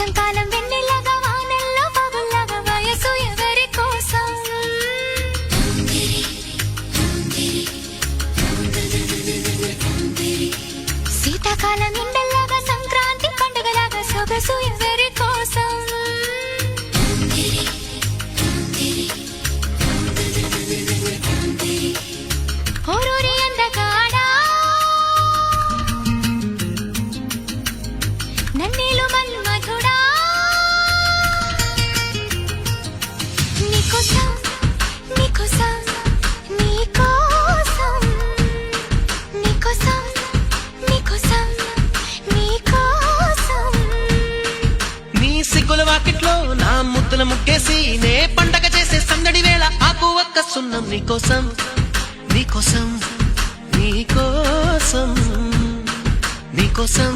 వసంతకాలం వెన్నెలగా వానల్లో పగుల్లాగా వయసు ఎవరి కోసం శీతాకాలం ఎండల్లాగా సంక్రాంతి పండుగలాగా సొగసు ఎవరి కోసం ఓరూరి అందగాడా నన్నేలు మన్మధుడా నీకోసం నీకోసం నీకోసం నీకోసం నీకోసం నీకోసం నీ సిగ్గుల వాకిట్లో నా ముద్దుల ముగ్గేసి నే పండగ చేసే సందడి వేళ ఆకు ఒక్క సున్నం నీకోసం నీకోసం నీకోసం నీకోసం